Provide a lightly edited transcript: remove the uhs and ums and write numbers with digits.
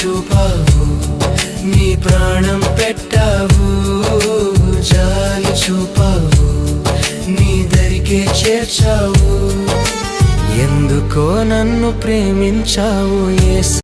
చూపావు, నీ ప్రాణం పెట్టావు. జాలి చూపావు, నీ దరికే చేర్చావు. ఎందుకో నన్ను ప్రేమించావు యేసు.